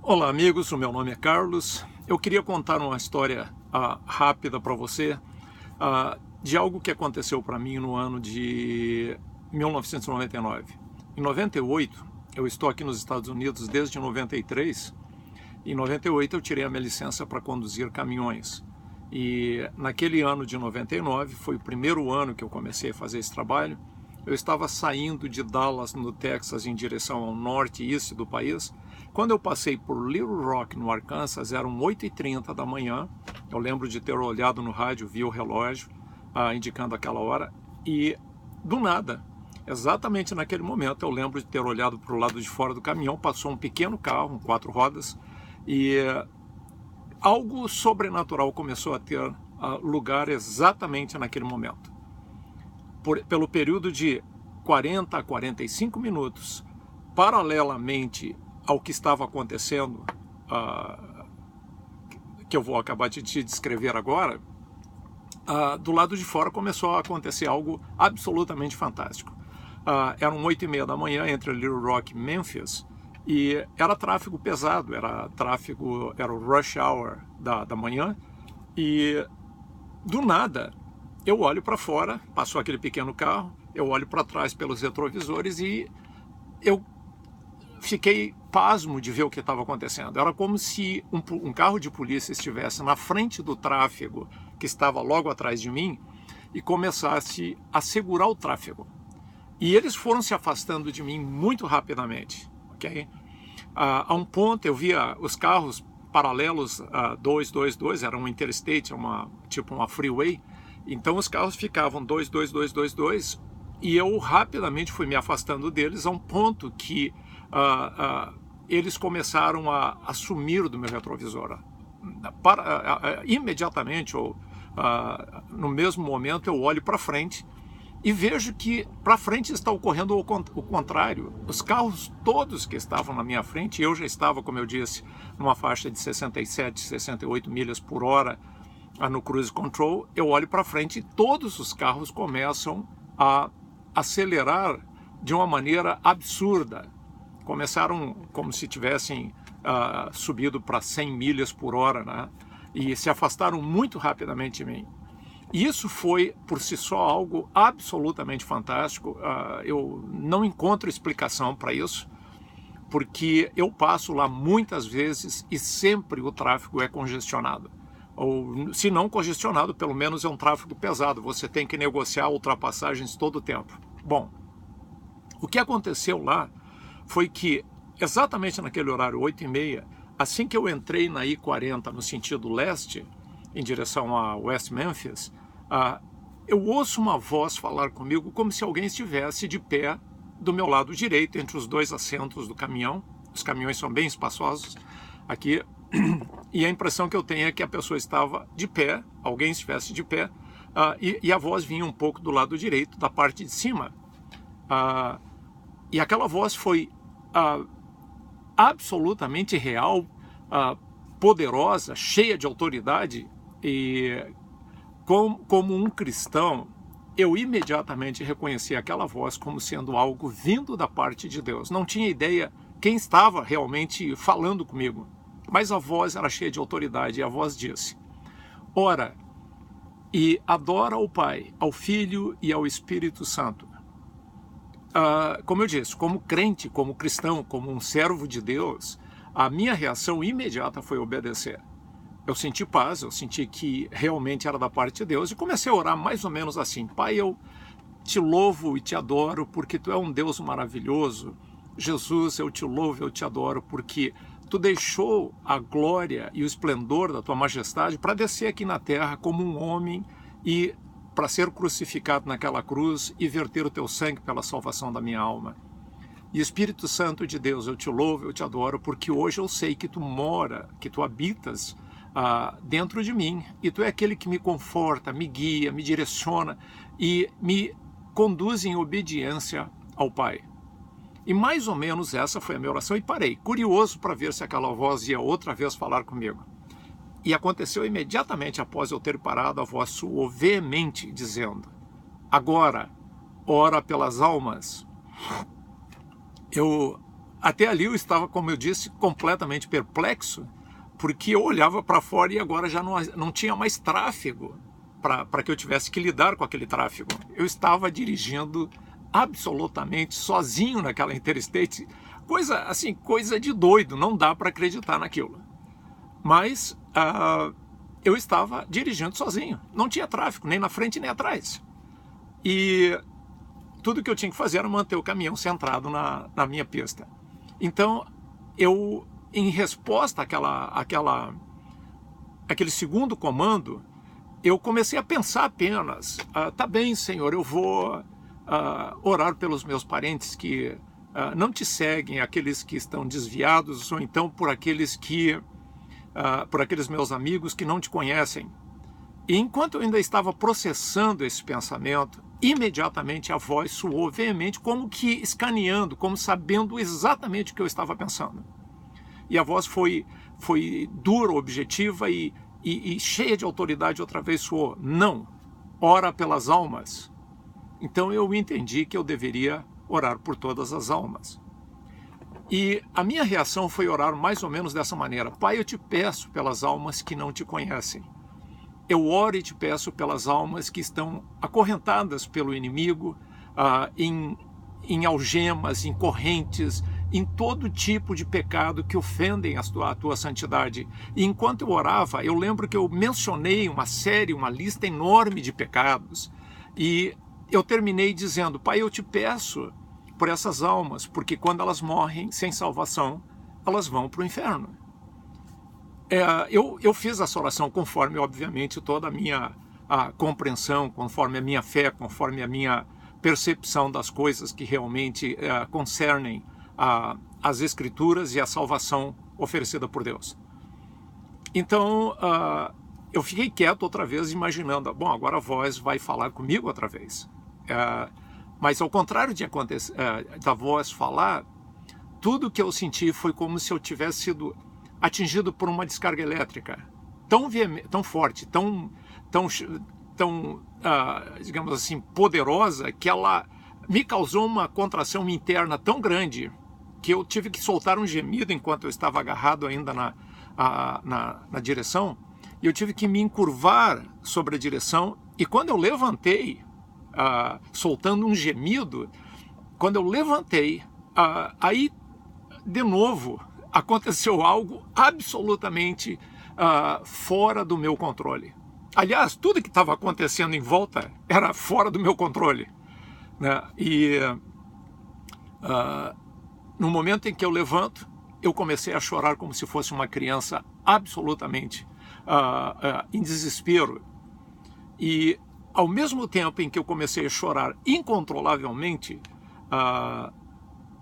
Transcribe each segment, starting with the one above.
Olá, amigos. O meu nome é Carlos. Eu queria contar uma história rápida para você de algo que aconteceu para mim no ano de 1999. Em 98, eu estou aqui nos Estados Unidos desde 93. Em 98, eu tirei a minha licença para conduzir caminhões. E naquele ano de 99, foi o primeiro ano que eu comecei a fazer esse trabalho. Eu estava saindo de Dallas, no Texas, em direção ao norte e este do país. Quando eu passei por Little Rock, no Arkansas, eram 8h30 da manhã. Eu lembro de ter olhado no rádio, vi o relógio indicando aquela hora. E, do nada, exatamente naquele momento, eu lembro de ter olhado para o lado de fora do caminhão, passou um pequeno carro, 4 rodas, e algo sobrenatural começou a ter lugar exatamente naquele momento. Pelo período de 40 a 45 minutos, paralelamente ao que estava acontecendo, que eu vou acabar de te descrever agora, do lado de fora começou a acontecer algo absolutamente fantástico. Eram 8h30 da manhã entre Little Rock e Memphis, e era tráfego pesado, era o rush hour da manhã, e do nada eu olho para fora, passou aquele pequeno carro, eu olho para trás pelos retrovisores e eu fiquei pasmo de ver o que estava acontecendo. Era como se um carro de polícia estivesse na frente do tráfego que estava logo atrás de mim e começasse a segurar o tráfego. E eles foram se afastando de mim muito rapidamente. Okay? A um ponto eu via os carros paralelos 222, era um interstate, tipo uma freeway. Então os carros ficavam 22222 e eu rapidamente fui me afastando deles a um ponto que eles começaram a sumir do meu retrovisor. Imediatamente, ou no mesmo momento, eu olho para frente e vejo que para frente está ocorrendo o contrário. Os carros todos que estavam na minha frente, eu já estava, como eu disse, numa faixa de 67, 68 milhas por hora no cruise control. Eu olho para frente e todos os carros começam a acelerar de uma maneira absurda. Começaram como se tivessem subido para 100 milhas por hora, né? E se afastaram muito rapidamente de mim. E isso foi, por si só, algo absolutamente fantástico. Eu não encontro explicação para isso, porque eu passo lá muitas vezes e sempre o tráfego é congestionado. Ou, se não congestionado, pelo menos é um tráfego pesado. Você tem que negociar ultrapassagens todo o tempo. Bom, o que aconteceu lá foi que, exatamente naquele horário, 8h30, assim que eu entrei na I-40 no sentido leste, em direção a West Memphis, eu ouço uma voz falar comigo como se alguém estivesse de pé do meu lado direito, entre os dois assentos do caminhão. Os caminhões são bem espaçosos aqui, e a impressão que eu tenho é que a pessoa estava de pé, alguém estivesse de pé, e a voz vinha um pouco do lado direito, da parte de cima. E aquela voz foi absolutamente real, poderosa, cheia de autoridade, e como um cristão, eu imediatamente reconheci aquela voz como sendo algo vindo da parte de Deus. Não tinha ideia quem estava realmente falando comigo, mas a voz era cheia de autoridade, e a voz disse: ora e adora ao Pai, ao Filho e ao Espírito Santo. Como eu disse, como crente, como cristão, como um servo de Deus, a minha reação imediata foi obedecer. Eu senti paz, eu senti que realmente era da parte de Deus e comecei a orar mais ou menos assim: Pai, eu te louvo e te adoro porque tu é um Deus maravilhoso. Jesus, eu te louvo e eu te adoro porque tu deixou a glória e o esplendor da tua majestade para descer aqui na terra como um homem e para ser crucificado naquela cruz e verter o teu sangue pela salvação da minha alma. E Espírito Santo de Deus, eu te louvo, eu te adoro, porque hoje eu sei que tu mora, que tu habitas dentro de mim, e tu é aquele que me conforta, me guia, me direciona e me conduz em obediência ao Pai. E mais ou menos essa foi a minha oração, e parei, curioso para ver se aquela voz ia outra vez falar comigo. E aconteceu imediatamente após eu ter parado, a voz soou veemente, dizendo: agora, ora pelas almas. Eu até ali eu estava, como eu disse, completamente perplexo, porque eu olhava para fora e agora já não tinha mais tráfego para que eu tivesse que lidar com aquele tráfego. Eu estava dirigindo absolutamente sozinho naquela Interstate, coisa de doido, não dá para acreditar naquilo. Mas eu estava dirigindo sozinho, não tinha tráfego, nem na frente nem atrás. E tudo que eu tinha que fazer era manter o caminhão centrado na minha pista. Então, eu, em resposta àquele segundo comando, eu comecei a pensar apenas, tá bem, Senhor, eu vou orar pelos meus parentes que não te seguem, aqueles que estão desviados, ou então por aqueles meus amigos que não te conhecem. E enquanto eu ainda estava processando esse pensamento, imediatamente a voz soou veemente, como que escaneando, como sabendo exatamente o que eu estava pensando. E a voz foi dura, objetiva e cheia de autoridade. Outra vez soou: não, ora pelas almas. Então eu entendi que eu deveria orar por todas as almas. E a minha reação foi orar mais ou menos dessa maneira: Pai, eu te peço pelas almas que não te conhecem. Eu oro e te peço pelas almas que estão acorrentadas pelo inimigo, em algemas, em correntes, em todo tipo de pecado que ofendem a tua santidade. E enquanto eu orava, eu lembro que eu mencionei uma lista enorme de pecados. E eu terminei dizendo: Pai, eu te peço por essas almas, porque quando elas morrem sem salvação, elas vão para o inferno. Eu fiz essa oração conforme, obviamente, toda a minha compreensão, conforme a minha fé, conforme a minha percepção das coisas que realmente concernem as Escrituras e a salvação oferecida por Deus. Então, eu fiquei quieto outra vez, imaginando: bom, agora a voz vai falar comigo outra vez. Mas ao contrário da voz falar, tudo que eu senti foi como se eu tivesse sido atingido por uma descarga elétrica tão forte, digamos assim, poderosa, que ela me causou uma contração interna tão grande que eu tive que soltar um gemido enquanto eu estava agarrado ainda na direção, e eu tive que me encurvar sobre a direção, e quando eu levantei, soltando um gemido, quando eu levantei, aí de novo aconteceu algo absolutamente fora do meu controle. Aliás, tudo que estava acontecendo em volta era fora do meu controle, né? E no momento em que eu levanto, eu comecei a chorar como se fosse uma criança, absolutamente em desespero. E ao mesmo tempo em que eu comecei a chorar incontrolavelmente,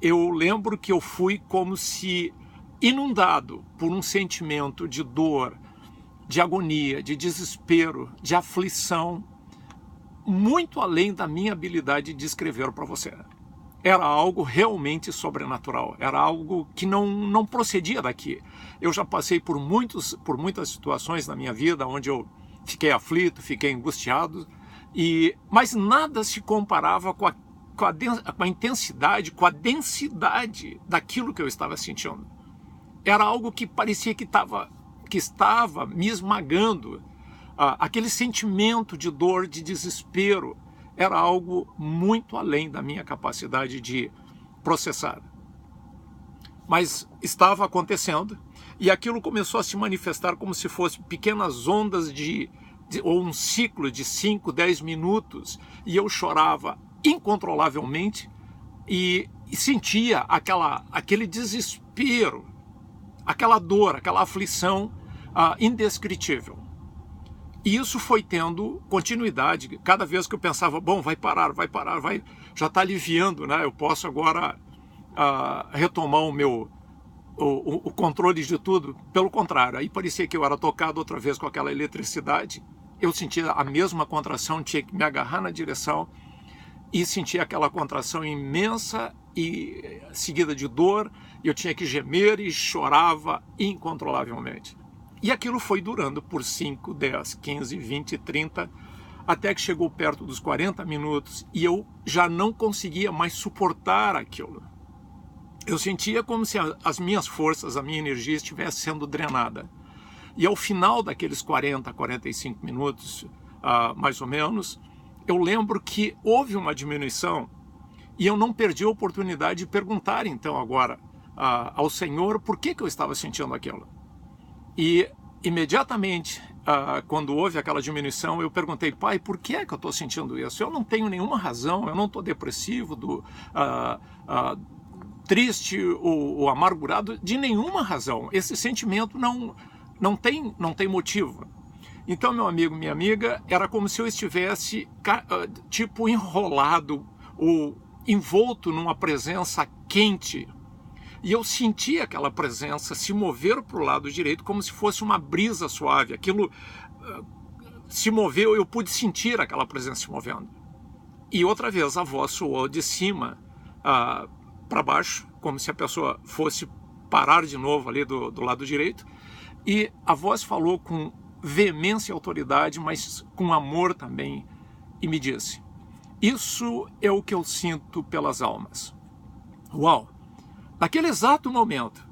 eu lembro que eu fui como se inundado por um sentimento de dor, de agonia, de desespero, de aflição, muito além da minha habilidade de descrever para você. Era algo realmente sobrenatural, era algo que não procedia daqui. Eu já passei por muitas situações na minha vida onde eu fiquei aflito, fiquei angustiado, mas nada se comparava com a intensidade, com a densidade daquilo que eu estava sentindo. Era algo que parecia que estava me esmagando. Aquele sentimento de dor, de desespero, era algo muito além da minha capacidade de processar. Mas estava acontecendo, e aquilo começou a se manifestar como se fossem pequenas ondas ou um ciclo de 5, 10 minutos, e eu chorava incontrolavelmente e sentia aquele desespero, aquela dor, aquela aflição indescritível. E isso foi tendo continuidade. Cada vez que eu pensava: bom, vai parar, já está aliviando, né? Eu posso agora retomar o controle de tudo. Pelo contrário, aí parecia que eu era tocado outra vez com aquela eletricidade. Eu sentia a mesma contração, tinha que me agarrar na direção e sentia aquela contração imensa e seguida de dor. Eu tinha que gemer e chorava incontrolavelmente. E aquilo foi durando por 5, 10, 15, 20, 30, até que chegou perto dos 40 minutos e eu já não conseguia mais suportar aquilo. eu sentia como se as minhas forças, a minha energia estivesse sendo drenada. E ao final daqueles 40, 45 minutos, mais ou menos, eu lembro que houve uma diminuição e eu não perdi a oportunidade de perguntar, então, agora ao Senhor por que eu estava sentindo aquilo. E imediatamente, quando houve aquela diminuição, eu perguntei: Pai, por que é que eu estou sentindo isso? Eu não tenho nenhuma razão, eu não estou depressivo, triste ou amargurado, de nenhuma razão. Esse sentimento não tem motivo. Então, meu amigo, minha amiga, era como se eu estivesse tipo enrolado ou envolto numa presença quente. E eu senti aquela presença se mover para o lado direito como se fosse uma brisa suave. Aquilo se moveu, eu pude sentir aquela presença se movendo. E outra vez a voz soou de cima para baixo, como se a pessoa fosse parar de novo ali do lado direito. E a voz falou com veemência e autoridade, mas com amor também, e me disse: isso é o que eu sinto pelas almas. Uau! Naquele exato momento,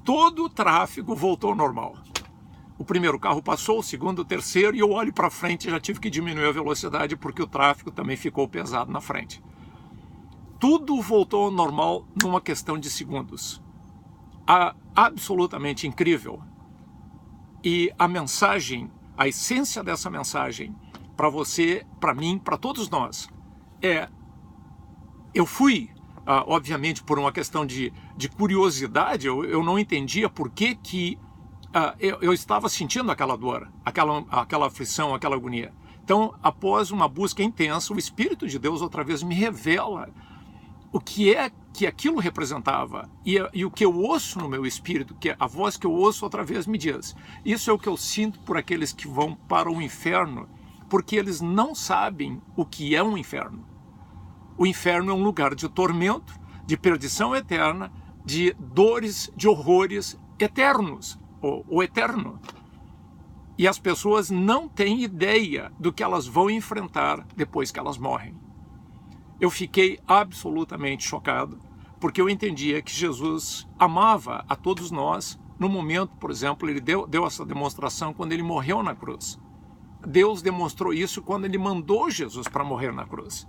todo o tráfego voltou ao normal. O primeiro carro passou, o segundo, o terceiro, e eu olho para frente e já tive que diminuir a velocidade porque o tráfego também ficou pesado na frente. Tudo voltou ao normal numa questão de segundos. Absolutamente incrível. E a mensagem, a essência dessa mensagem, para você, para mim, para todos nós, eu fui, obviamente, por uma questão de curiosidade, eu não entendia por que eu estava sentindo aquela dor, aquela aflição, aquela agonia. Então, após uma busca intensa, o Espírito de Deus outra vez me revela o que é que aquilo representava. E o que eu ouço no meu espírito, que a voz que eu ouço outra vez me diz: isso é o que eu sinto por aqueles que vão para o inferno, porque eles não sabem o que é um inferno. O inferno é um lugar de tormento, de perdição eterna, de dores, de horrores eternos, o eterno. E as pessoas não têm ideia do que elas vão enfrentar depois que elas morrem. Eu fiquei absolutamente chocado, porque eu entendia que Jesus amava a todos nós. No momento, por exemplo, ele deu essa demonstração quando ele morreu na cruz. Deus demonstrou isso quando ele mandou Jesus para morrer na cruz.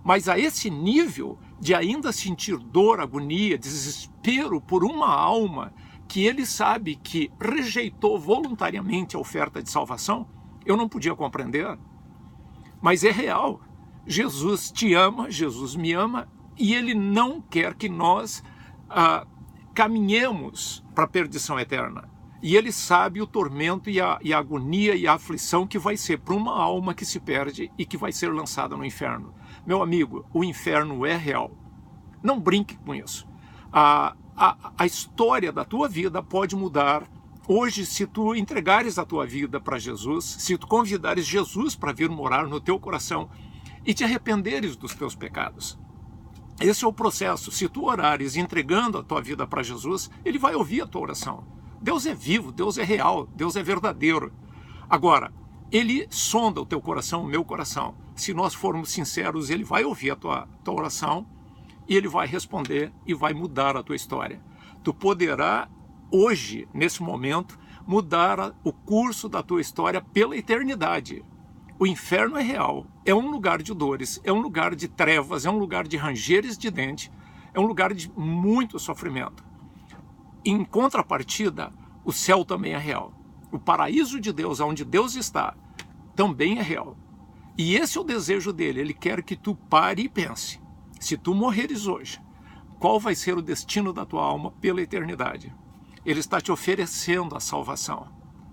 Mas a esse nível de ainda sentir dor, agonia, desespero por uma alma que ele sabe que rejeitou voluntariamente a oferta de salvação, eu não podia compreender. Mas é real. Jesus te ama, Jesus me ama, e ele não quer que nós caminhemos para a perdição eterna. E ele sabe o tormento e a agonia e a aflição que vai ser para uma alma que se perde e que vai ser lançada no inferno. Meu amigo, o inferno é real. Não brinque com isso. A história da tua vida pode mudar hoje se tu entregares a tua vida para Jesus, se tu convidares Jesus para vir morar no teu coração e te arrependeres dos teus pecados. Esse é o processo. Se tu orares entregando a tua vida para Jesus, ele vai ouvir a tua oração. Deus é vivo, Deus é real, Deus é verdadeiro. Agora, ele sonda o teu coração, o meu coração. Se nós formos sinceros, ele vai ouvir a tua oração e ele vai responder e vai mudar a tua história. Tu poderá, hoje, nesse momento, mudar o curso da tua história pela eternidade. O inferno é real, é um lugar de dores, é um lugar de trevas, é um lugar de rangeres de dente, é um lugar de muito sofrimento. Em contrapartida, o céu também é real. O paraíso de Deus, onde Deus está, também é real. E esse é o desejo dele, ele quer que tu pare e pense. Se tu morreres hoje, qual vai ser o destino da tua alma pela eternidade? Ele está te oferecendo a salvação.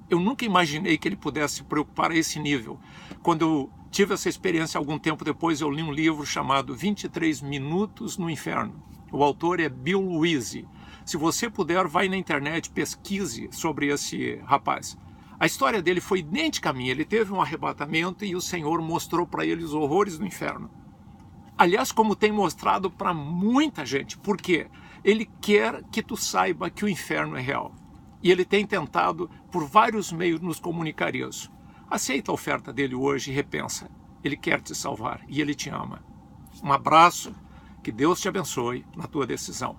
Eu nunca imaginei que ele pudesse se preocupar a esse nível. Quando eu tive essa experiência algum tempo depois, eu li um livro chamado 23 Minutos no Inferno. O autor é Bill Wiese. Se você puder, vai na internet, pesquise sobre esse rapaz. A história dele foi idêntica à minha. Ele teve um arrebatamento e o Senhor mostrou para ele os horrores do inferno. Aliás, como tem mostrado para muita gente. Por quê? Ele quer que tu saiba que o inferno é real. E ele tem tentado, por vários meios, nos comunicar isso. Aceita a oferta dele hoje e repensa. Ele quer te salvar e ele te ama. Um abraço, que Deus te abençoe na tua decisão.